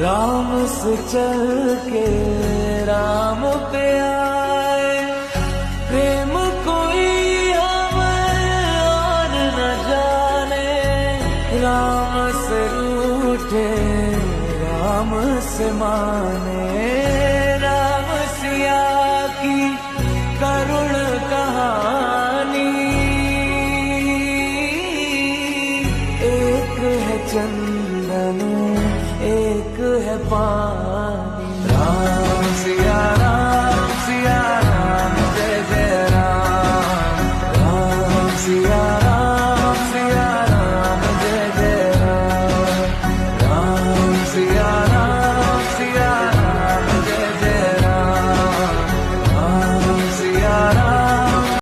राम से चल के राम पे आए, प्रेम कोई हमें और न जाने। राम से रूठे राम से माने, राम सिया की करुण कहानी। एक है चंदन एक है पानी।